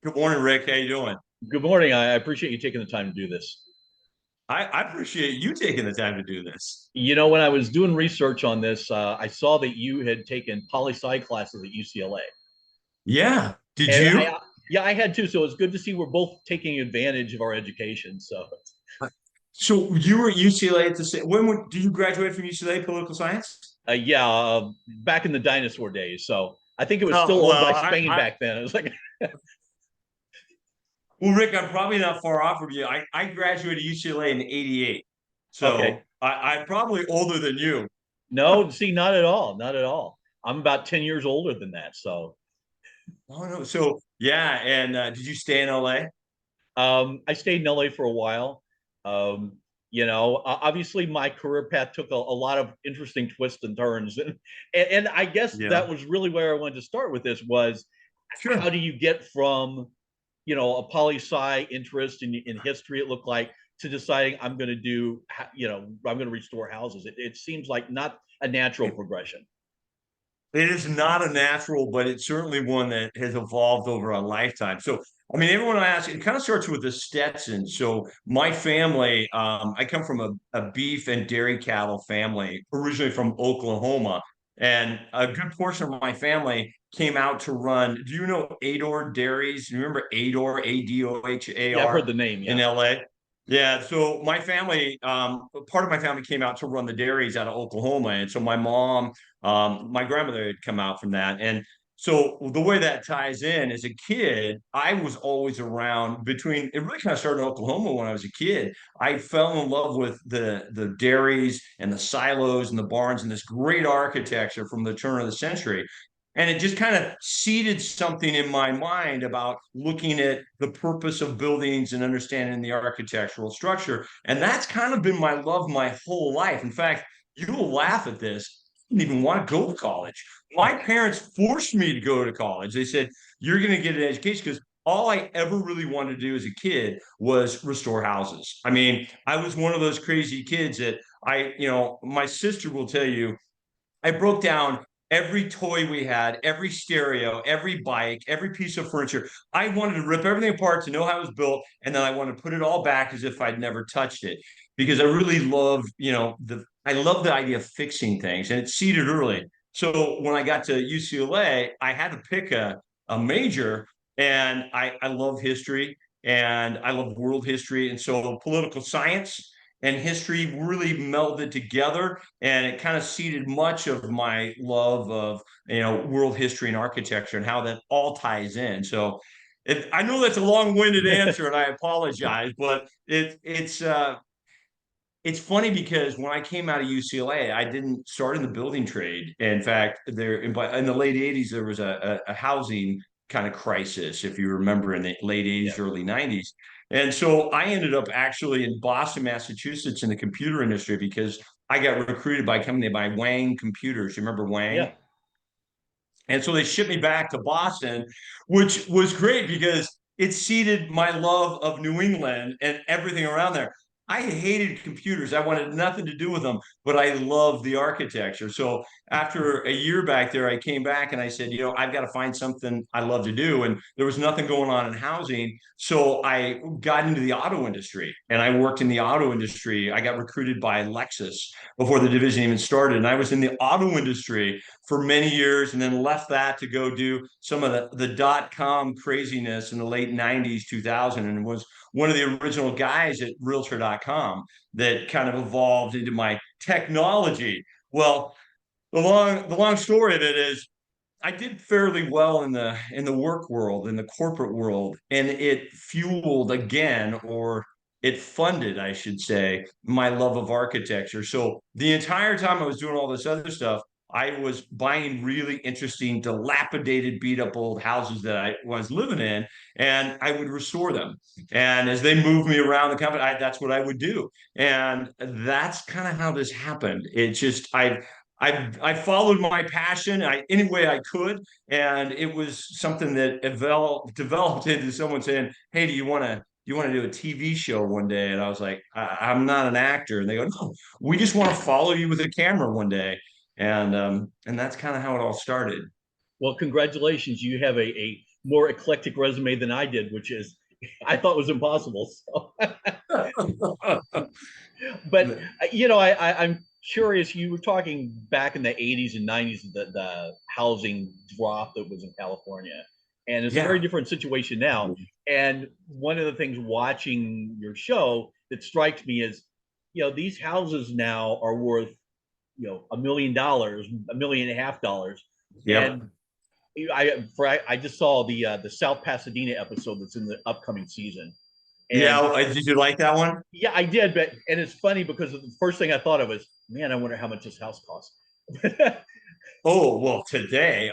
Good morning, Rick. How you doing? Good morning. I appreciate you taking the time to do this. I appreciate you taking the time to do this. When I was doing research on this, I saw that you had taken poli sci classes at UCLA, Yeah. Did and you? yeah, I had too. So it's good to see we're both taking advantage of our education. So you were at UCLA at the same. Did you graduate from UCLA political science? Yeah, back in the dinosaur days. So I think it was Oh still owned well, by Spain back then. It was like, well, Rick, I'm probably not far off from you. I graduated UCLA in '88, okay, so I'm probably older than you. no, see, not at all, not at all. I'm about 10 years older than that. Oh no. So yeah, and did you stay in LA? I stayed in LA for a while. Obviously my career path took a lot of interesting twists and turns, and I guess Yeah. that was really where I wanted to start with this was how Sure. do you get from a poli sci interest in history it looked like to deciding I'm going to do I'm going to restore houses. It seems like not a natural progression. It is not a natural, but it's certainly one that has evolved over a lifetime. So, I mean, everyone I ask, it kind of starts with the Stetson. So, my family, I come from a beef and dairy cattle family, originally from Oklahoma. And a good portion of my family came out to run. Do you know Ador Dairies? You remember Ador, Yeah, I've heard Adohar the name. in Yeah. LA? Yeah, so my family, part of my family came out to run the dairies out of Oklahoma. And so my mom, my grandmother had come out from that. And so the way that ties in, as a kid, I was always around between, it really kind of started in Oklahoma when I was a kid. I fell in love with the dairies and the silos and the barns and this great architecture from the turn of the century. And it just kind of seeded something in my mind about looking at the purpose of buildings and understanding the architectural structure. And that's kind of been my love my whole life. In fact, you'll laugh at this. I didn't even want to go to college. My parents forced me to go to college. They said, "You're going to get an education," because all I ever really wanted to do as a kid was restore houses. I mean, I was one of those crazy kids that my sister will tell you, I broke down every toy we had, every stereo, every bike, every piece of furniture. I wanted to rip everything apart to know how it was built, and then I wanted to put it all back as if I'd never touched it because I really love, I love the idea of fixing things, and it's seeded early. So when I got to UCLA, I had to pick a major, and I love history and I love world history, and so political science and history really melded together, and it kind of seeded much of my love of world history and architecture and how that all ties in. So I know that's a long-winded answer, and I apologize, but it's funny because when I came out of UCLA, I didn't start in the building trade. In fact, in the late '80s, there was a housing kind of crisis, if you remember, in the late Yeah. '80s, early '90s. And so I ended up actually in Boston, Massachusetts, in the computer industry because I got recruited by a company by Wang Computers. You remember Wang? Yeah. And so they shipped me back to Boston, which was great because it seeded my love of New England and everything around there. I hated computers. I wanted nothing to do with them, but I loved the architecture. So after a year back there, I came back and I said, I've got to find something I love to do. And there was nothing going on in housing. So I got into the auto industry and I worked in the auto industry. I got recruited by Lexus before the division even started. And I was in the auto industry for many years and then left that to go do some of the dot-com craziness in the late 90s, 2000, and was one of the original guys at realtor.com that kind of evolved into my technology. Well, the long story of it is I did fairly well in the work world, in the corporate world, and it fueled again, or it funded, I should say, my love of architecture. So the entire time I was doing all this other stuff, I was buying really interesting, dilapidated, beat up old houses that I was living in, and I would restore them. And as they moved me around the company, that's what I would do. And that's kind of how this happened. It's just I followed my passion any way I could, and it was something that developed into someone saying, "Hey, do you want to do a TV show one day?" And I was like, "I'm not an actor." And they go, "No, we just want to follow you with a camera one day." And that's kind of how it all started. Well, congratulations. You have a more eclectic resume than I did, which is I thought was impossible. So, but I'm curious. You were talking back in the '80s and '90s, the housing drop that was in California, and it's a very Yeah. different situation now. And one of the things watching your show that strikes me is, these houses now are worth, $1 million, $1.5 million, Yep. and I just saw the South Pasadena episode that's in the upcoming season, Yeah. and Did you like that one? yeah, I did, but and it's funny because the first thing I thought of was, man, I wonder how much this house costs. Oh, well, today,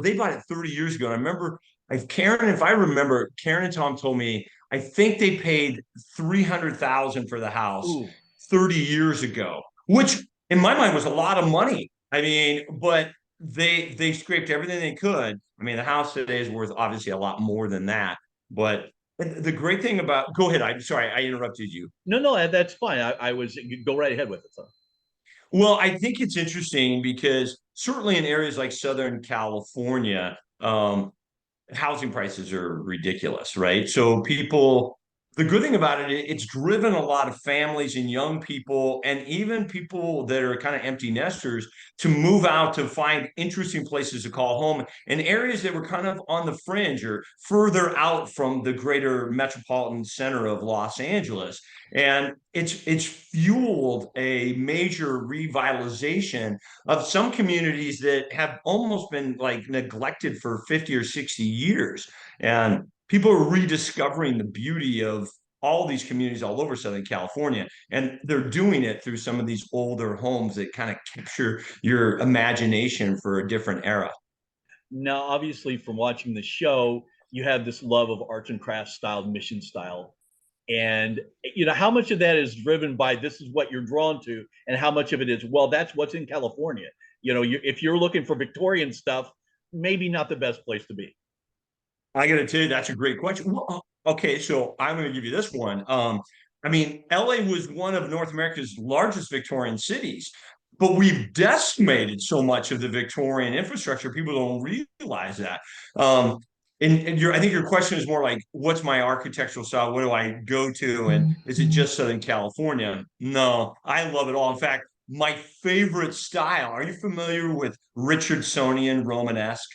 they bought it 30 years ago. And I remember, if I remember, Karen and Tom told me, I think they paid 300,000 for the house Ooh, 30 years ago, which in my mind was a lot of money. I mean, but they scraped everything they could. I mean, the house today is worth obviously a lot more than that. But the great thing about, go ahead. I'm sorry, I interrupted you. no, no, that's fine. I was go right ahead with it. So. Well, I think it's interesting because certainly in areas like Southern California, housing prices are ridiculous, right? So the good thing about it, it's driven a lot of families and young people, and even people that are kind of empty nesters to move out to find interesting places to call home in areas that were kind of on the fringe or further out from the greater metropolitan center of Los Angeles. And it's fueled a major revitalization of some communities that have almost been like neglected for 50 or 60 years. And people are rediscovering the beauty of all these communities all over Southern California. And they're doing it through some of these older homes that kind of capture your imagination for a different era. Now, obviously, from watching the show, you have this love of arts and crafts style, mission style, and how much of that is driven by this is what you're drawn to, and how much of it is, well, that's what's in California. If you're looking for Victorian stuff, maybe not the best place to be. I got to tell you, that's a great question. Well, okay, so I'm going to give you this one. I mean, LA was one of North America's largest Victorian cities, but we've decimated so much of the Victorian infrastructure. People don't realize that. I think your question is more like, what's my architectural style? What do I go to? And is it just Southern California? No, I love it all. In fact, my favorite style. Are you familiar with Richardsonian Romanesque?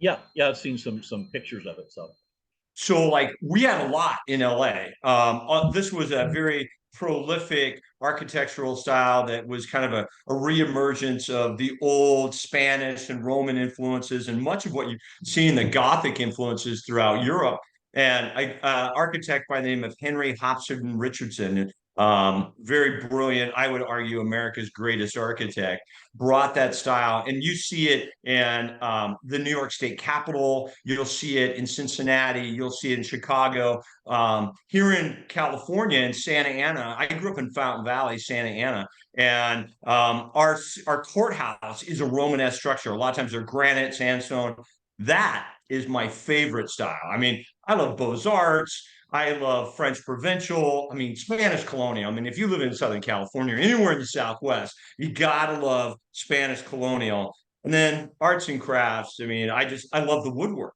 Yeah, yeah, I've seen some pictures of it. So So like we had a lot in LA. This was a very prolific architectural style that was kind of a reemergence of the old Spanish and Roman influences and much of what you see in the Gothic influences throughout Europe. And architect by the name of Henry Hobson Richardson, very brilliant, I would argue America's greatest architect, brought that style. And you see it in the New York State Capitol. You'll see it in Cincinnati. You'll see it in Chicago. Here in California, in Santa Ana, I grew up in Fountain Valley, Santa Ana, and our courthouse is a Romanesque structure. A lot of times they're granite, sandstone. That is my favorite style. I mean, I love Beaux-Arts. I love French Provincial. I mean, Spanish Colonial. I mean, if you live in Southern California or anywhere in the Southwest, you gotta love Spanish Colonial. And then arts and crafts. I mean, I love the woodwork.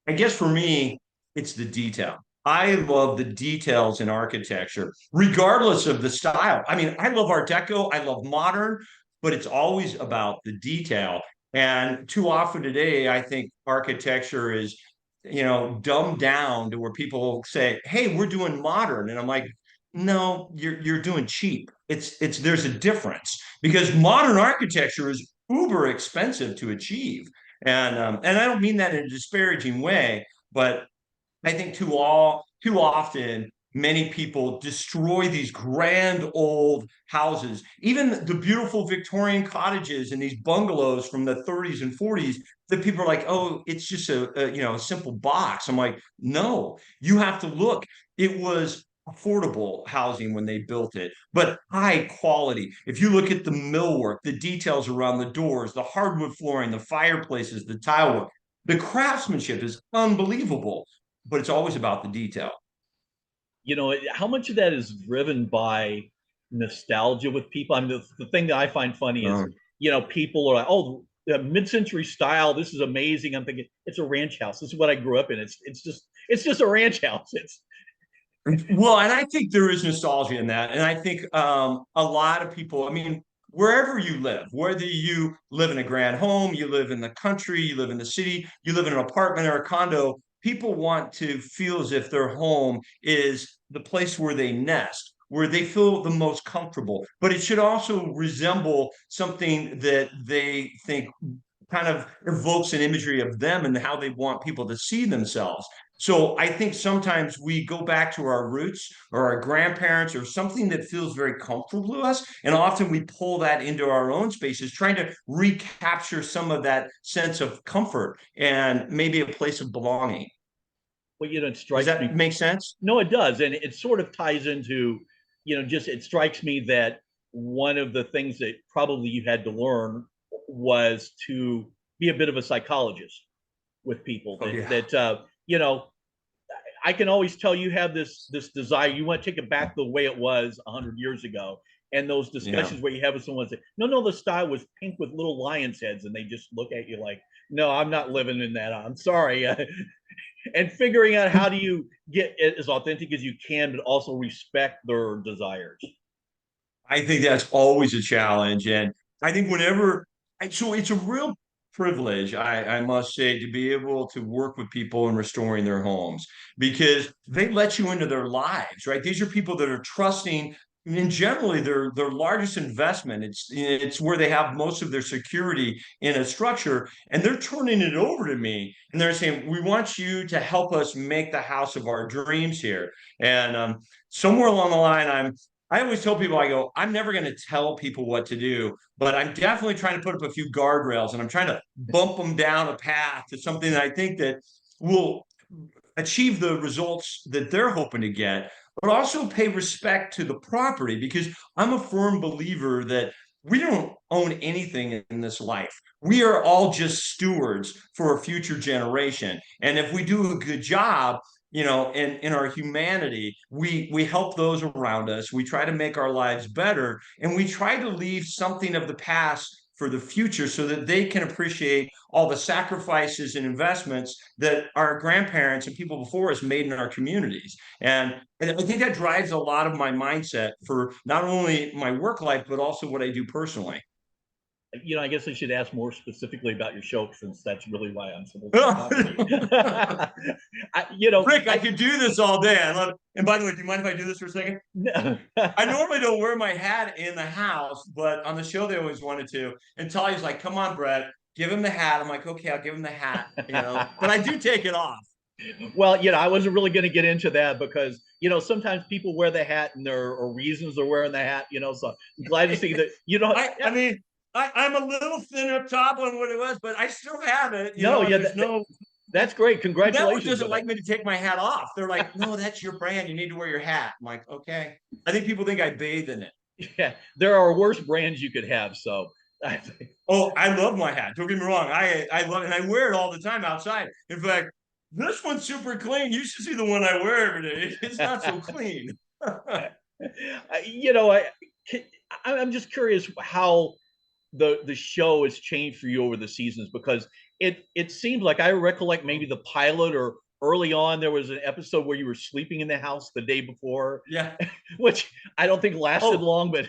I guess for me, it's the detail. I love the details in architecture, regardless of the style. I mean, I love Art Deco, I love modern, but it's always about the detail. And too often today, I think architecture is, dumbed down to where people say, "Hey, we're doing modern," and I'm like, "No, you're doing cheap." It's there's a difference because modern architecture is uber expensive to achieve. And I don't mean that in a disparaging way, but I think too often many people destroy these grand old houses, even the beautiful Victorian cottages and these bungalows from the 30s and 40s that people are like, oh, it's just a simple box. I'm like, no, you have to look. It was affordable housing when they built it, but high quality. If you look at the millwork, the details around the doors, the hardwood flooring, the fireplaces, the tile work, the craftsmanship is unbelievable, but it's always about the detail. how much of that is driven by nostalgia with people? I mean, the thing that I find funny is, Um, people are like, oh, mid-century style. This is amazing. I'm thinking it's a ranch house. This is what I grew up in. It's just a ranch house. It's Well, and I think there is nostalgia in that. And I think a lot of people, I mean, wherever you live, whether you live in a grand home, you live in the country, you live in the city, you live in an apartment or a condo, people want to feel as if their home is the place where they nest, where they feel the most comfortable. But it should also resemble something that they think kind of evokes an imagery of them and how they want people to see themselves. So I think sometimes we go back to our roots or our grandparents or something that feels very comfortable to us. And often we pull that into our own spaces, trying to recapture some of that sense of comfort and maybe a place of belonging. well, it Does strikes that me. make sense? No, it does, and it sort of ties into, just it strikes me that one of the things that probably you had to learn was to be a bit of a psychologist with people. Oh, That yeah. that I can always tell you have this desire. You want to take it back the way it was 100 years ago, and those Yeah. discussions where you have with someone say, "No, no, the style was pink with little lions' heads," and they just look at you like, "No, I'm not living in that. I'm sorry." And figuring out how do you get it as authentic as you can, but also respect their desires. I think that's always a challenge. And I think so it's a real privilege, I must say, to be able to work with people in restoring their homes because they let you into their lives, right? These are people that are trusting. And generally, their largest investment. It's where they have most of their security in a structure, and they're turning it over to me, and they're saying, "We want you to help us make the house of our dreams here." And somewhere along the line, I always tell people, I go, I'm never going to tell people what to do, but I'm definitely trying to put up a few guardrails and I'm trying to bump them down a path to something that I think that will achieve the results that they're hoping to get, but also pay respect to the property because I'm a firm believer that we don't own anything in this life. We are all just stewards for a future generation. And if we do a good job, in our humanity, we help those around us. We try to make our lives better, and we try to leave something of the past for the future so that they can appreciate all the sacrifices and investments that our grandparents and people before us made in our communities. And I think that drives a lot of my mindset for not only my work life, but also what I do personally. I guess I should ask more specifically about your show since that's really why I'm supposed to talk to you. Rick, I could do this all day. And by the way, do you mind if I do this for a second? I normally don't wear my hat in the house, but on the show they always wanted to. And Talia's like, "Come on, Brett, give him the hat." I'm like, "Okay, I'll give him the hat." But I do take it off. Well, I wasn't really going to get into that because sometimes people wear the hat and there are reasons they're wearing the hat. So I'm glad to see that. I mean, I'm a little thin up top on what it was, but I still have it. No, yeah, there's no. that's great. The network Congratulations doesn't on that. like me to take my hat off. They're like, "No, that's your brand. You need to wear your hat." I'm like, "Okay." I think people think I bathe in it. Yeah, there are worse brands you could have. So, Oh, I love my hat. Don't get me wrong. I love it, and I wear it all the time outside. In fact, this one's super clean. You should see the one I wear every day. It's not so clean. I'm just curious how the show has changed for you over the seasons because it seemed like I recollect maybe the pilot or early on there was an episode where you were sleeping in the house the day before, Yeah. which I don't think lasted Oh, long, but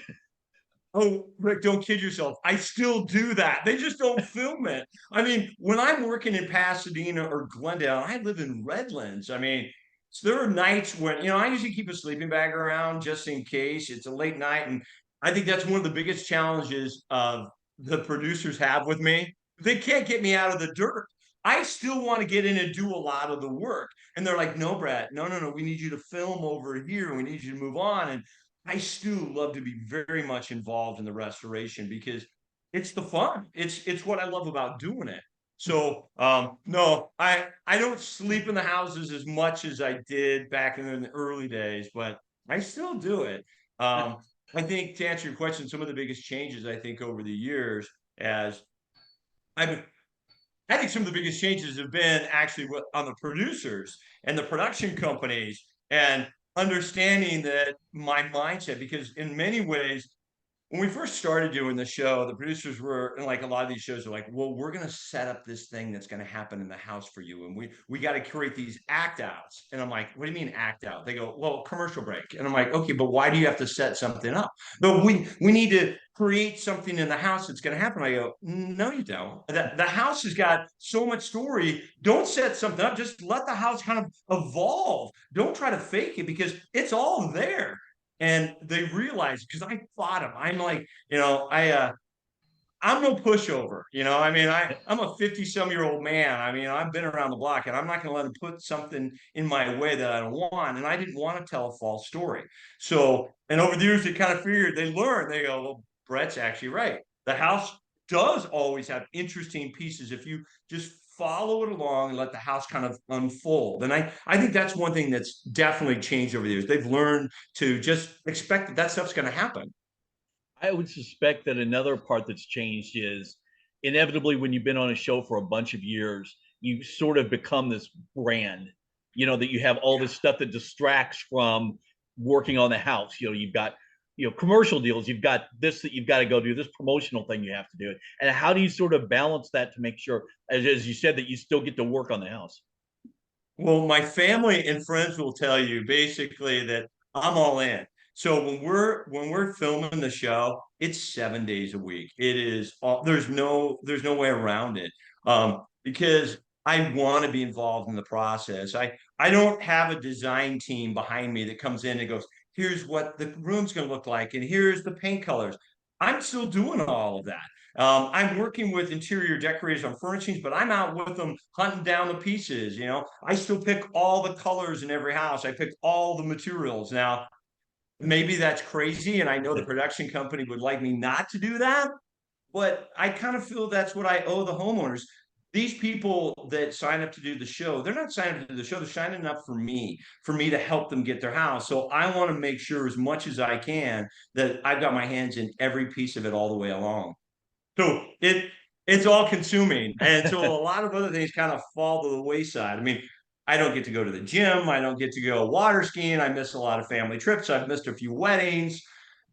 oh, Rick, don't kid yourself. I still do that. They just don't film it. I mean, when I'm working in Pasadena or Glendale, I live in Redlands. I mean, so there are nights when, I usually keep a sleeping bag around just in case it's a late night. And I think that's one of the biggest challenges of the producers have with me. They can't get me out of the dirt. I still want to get in and do a lot of the work. And they're like, "No, Brad, no, no, no. We need you to film over here. We need you to move on." And I still love to be very much involved in the restoration because it's the fun. It's what I love about doing it. So no, I don't sleep in the houses as much as I did back in the early days, but I still do it. Um, I think to answer your question, some of the biggest changes I think over the years as I've I think some of the biggest changes have been actually on the producers and the production companies and understanding that my mindset, because in many ways, when we first started doing the show, the producers were, and like a lot of these shows are like, well, we're going to set up this thing that's going to happen in the house for you. And we got to create these act outs. And I'm like, what do you mean act out? They go, well, commercial break. And I'm like, okay, but why do you have to set something up? But we need to create something in the house that's going to happen. I go, no, you don't. The house has got so much story. Don't set something up. Just let the house kind of evolve. Don't try to fake it because it's all there. And they realized, because I fought them. I'm like, I'm no pushover. I mean, I'm a 50-some-year-old man. I mean, I've been around the block, and I'm not going to let them put something in my way that I don't want. And I didn't want to tell a false story. So, and over the years, they kind of figured, they learned. They go, well, Brett's actually right. The house does always have interesting pieces if you just follow it along and let the house kind of unfold. And I think that's one thing that's definitely changed over the years. They've learned to just expect that stuff's going to happen. I would suspect that another part that's changed is inevitably when you've been on a show for a bunch of years, you sort of become this brand, that you have all this stuff that distracts from working on the house. You've got, commercial deals, you've got this that you've got to go do, this promotional thing you have to do. And how do you sort of balance that to make sure, as you said, that you still get to work on the house? Well, my family and friends will tell you basically that I'm all in. So when we're filming the show, it's 7 days a week. It is all, there's no way around it. Because I want to be involved in the process. I don't have a design team behind me that comes in and goes, here's what the room's going to look like, and here's the paint colors. I'm still doing all of that. I'm working with interior decorators on furnishings, but I'm out with them hunting down the pieces. I still pick all the colors in every house. I pick all the materials. Now, maybe that's crazy, and I know the production company would like me not to do that, but I kind of feel that's what I owe the homeowners. These people that sign up to do the show, they're not signing up to do the show, they're signing up for me to help them get their house. So I want to make sure as much as I can that I've got my hands in every piece of it all the way along. So it's all consuming. And so a lot of other things kind of fall to the wayside. I mean, I don't get to go to the gym. I don't get to go water skiing. I miss a lot of family trips. I've missed a few weddings.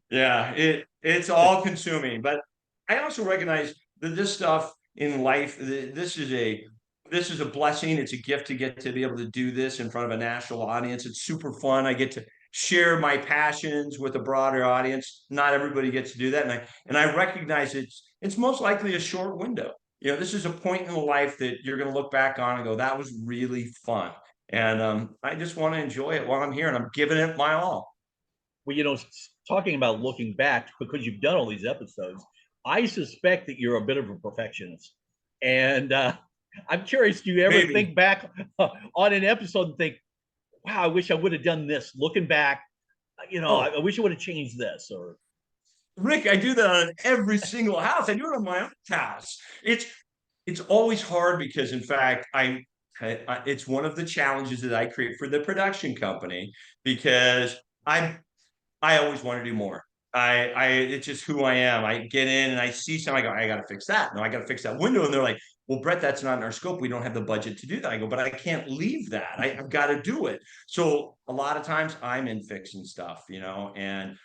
Yeah, it's all consuming. But I also recognize that this stuff in life, this is a blessing. It's a gift to get to be able to do this in front of a national audience. It's super fun. I get to share my passions with a broader audience. Not everybody gets to do that, and I recognize it's most likely a short window. This is a point in life that you're going to look back on and go, that was really fun. And I just want to enjoy it while I'm here, and I'm giving it my all. Well, talking about looking back, because you've done all these episodes, I suspect that you're a bit of a perfectionist. And I'm curious, do you ever Maybe. think back on an episode and think, wow, I wish I would have done this? Looking back, I Oh, wish I would have changed this. Or Rick, I do that on every single house. I do it on my own house. It's always hard because, in fact, it's one of the challenges that I create for the production company because I always want to do more. It's just who I am. I get in and I see something. I go, I got to fix that. No, I got to fix that window. And they're like, well, Brett, that's not in our scope. We don't have the budget to do that. I go, but I can't leave that. I've got to do it. So a lot of times I'm in fixing stuff, and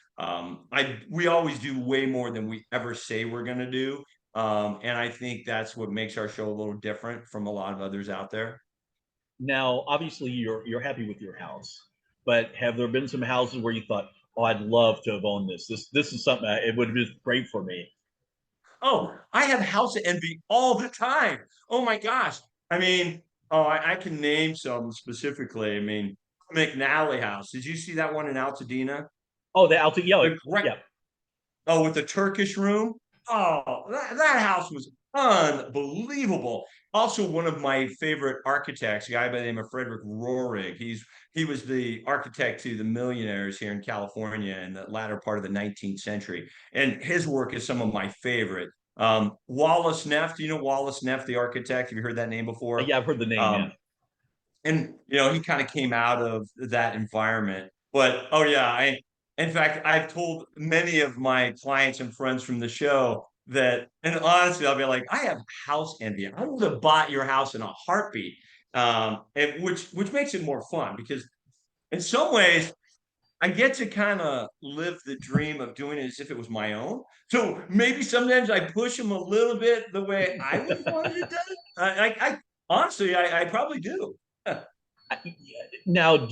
we always do way more than we ever say we're going to do. And I think that's what makes our show a little different from a lot of others out there. now, obviously, you're happy with your house, but have there been some houses where you thought, oh, I'd love to have owned this. This is something it would have been great for me. Oh, I have house envy all the time. Oh my gosh. I mean, I can name some specifically. I mean, McNally House. Did you see that one in Altadena? Oh, the Alta, yeah, The great, yeah. oh, with the Turkish room. Oh, that house was unbelievable. Also, one of my favorite architects, a guy by the name of Frederick Rohrig. He was the architect to the millionaires here in California in the latter part of the 19th century, and his work is some of my favorite. Wallace Neff, do you know Wallace Neff, the architect? Have you heard that name before? Yeah, I've heard the name. Yeah. Um, and he kind of came out of that environment. But oh yeah, in fact I've told many of my clients and friends from the show that, and honestly I'll be like, I have house envy. I would have bought your house in a heartbeat. And which makes it more fun because in some ways I get to kind of live the dream of doing it as if it was my own. So maybe sometimes I push them a little bit the way I would have wanted it done. I honestly, I probably do. Now,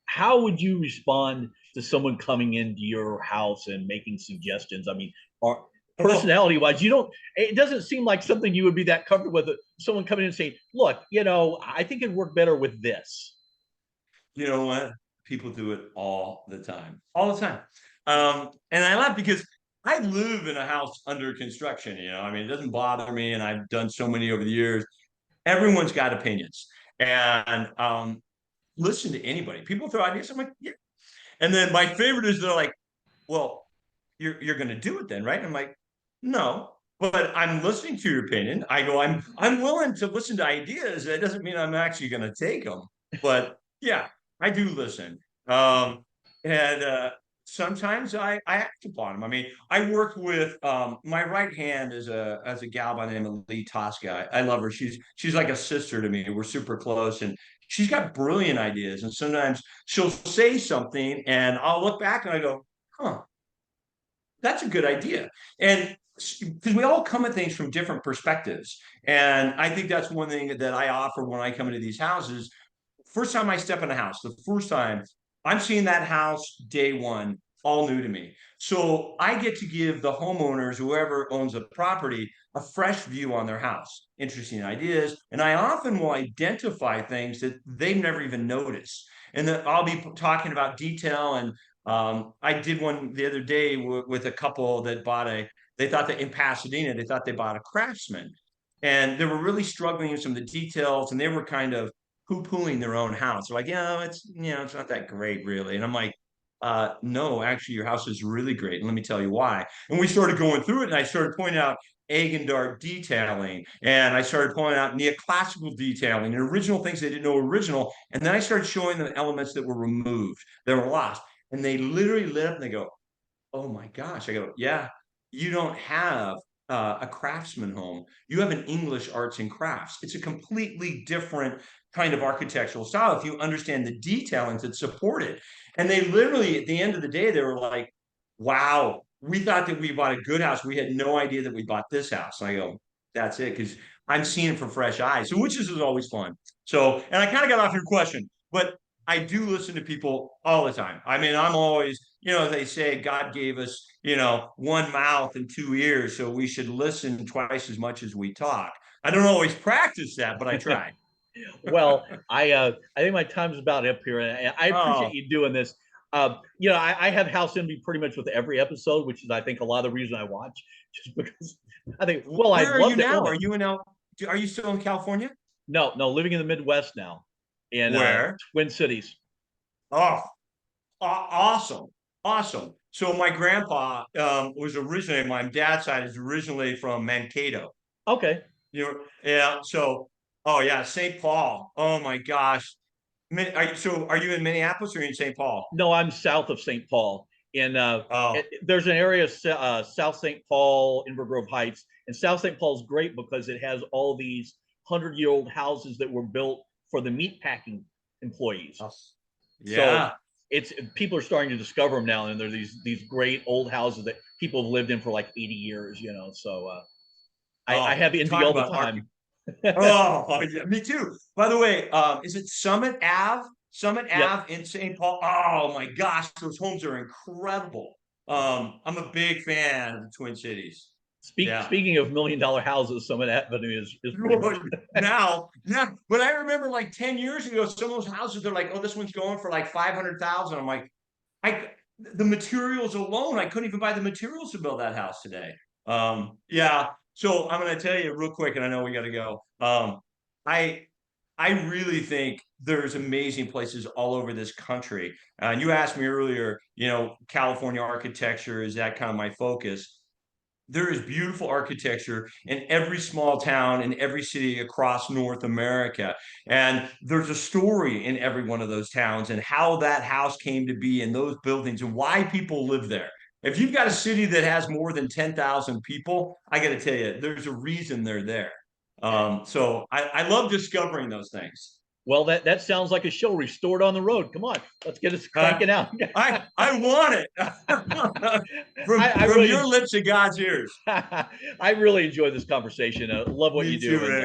how would you respond to someone coming into your house and making suggestions? I mean, are Oh, personality wise, it doesn't seem like something you would be that comfortable with. Someone coming in and saying, look, I think it'd work better with this. you know what? People do it all the time. And I laugh because I live in a house under construction. I mean, it doesn't bother me, and I've done so many over the years. Everyone's got opinions, and listen to anybody. People throw ideas. I'm like, yeah. And then my favorite is they're like, well, you're going to do it then, right? I'm like, no, but I'm listening to your opinion. I go, I'm willing to listen to ideas. That doesn't mean I'm actually going to take them, but yeah, I do listen. And sometimes I act upon them. I mean, I work with my right hand is a gal by the name of Lee Tosca. I love her. She's like a sister to me. We're super close, and she's got brilliant ideas. And sometimes she'll say something, and I'll look back and I go, huh, that's a good idea. And because we all come at things from different perspectives. And I think that's one thing that I offer when I come into these houses. First time I step in a house, the first time I'm seeing that house day one, all new to me. So I get to give the homeowners, whoever owns the property, a fresh view on their house, interesting ideas. And I often will identify things that they've never even noticed. And then I'll be talking about detail. And I did one the other day with a couple that they thought that in Pasadena, they thought they bought a Craftsman. And they were really struggling with some of the details, and they were kind of poo-pooing their own house. They're like, it's not that great, really. And I'm like, no, actually, your house is really great. And let me tell you why. And we started going through it, and I started pointing out egg and dart detailing, and I started pointing out neoclassical detailing and original things they didn't know were original. And then I started showing them elements that were removed, that were lost. And they literally lit up and they go, oh my gosh. I go, yeah, you don't have a craftsman home. You have an English arts and crafts. It's a completely different kind of architectural style if you understand the detailings that support it. And they literally, at the end of the day, they were like, wow, we thought that we bought a good house. We had no idea that we bought this house. And I go, that's it, because I'm seeing it from fresh eyes. So, which is always fun. So, and I kind of got off your question, but I do listen to people all the time. I mean, I'm always, they say God gave us, one mouth and two ears, so we should listen twice as much as we talk. I don't always practice that, but I try. Well, I think my time's about up here, and I appreciate Oh, you doing this. I have house envy pretty much with every episode, which is I think a lot of the reason I watch, just because I think, well, where I'd are you love to now? own Are it. you in Are you still in California? No, no, living in the Midwest now, in Where? Twin Cities. Oh, awesome, awesome. So my grandpa was originally, my dad's side is originally from Mankato. Okay. Yeah. So, oh yeah, St. Paul. Oh my gosh. So are you in Minneapolis or are you in St. Paul? No, I'm south of St. Paul. In Oh, there's an area South St. Paul, Inver Grove Heights, and South St. Paul is great because it has all these 100-year-old houses that were built for the meat packing employees. oh, So yeah. it's people are starting to discover them now, and there's these great old houses that people have lived in for like 80 years. So I Oh, have envy talk all the about time. oh, yeah, me too. By the way, is it Summit Ave? Summit Yep. Ave in St. Paul. Oh my gosh, those homes are incredible. I'm a big fan of the Twin Cities. Yeah. Speaking of $1 million houses, some of that avenue is pretty much. Now, yeah, but I remember like 10 years ago, some of those houses, they're like, oh, this one's going for like 500,000. I'm like, the materials alone, I couldn't even buy the materials to build that house today. Yeah. So I'm going to tell you real quick, and I know we got to go. I I really think there's amazing places all over this country. And you asked me earlier, California architecture, is that kind of my focus? There is beautiful architecture in every small town in every city across North America. And there's a story in every one of those towns and how that house came to be and those buildings and why people live there. If you've got a city that has more than 10,000 people, I got to tell you, there's a reason they're there. So I love discovering those things. Well, that sounds like a show restored on the road. Come on, let's get us cranking out. I want it I from really your lips to God's ears. I really enjoyed this conversation. Love what Me you too, do, and Rick.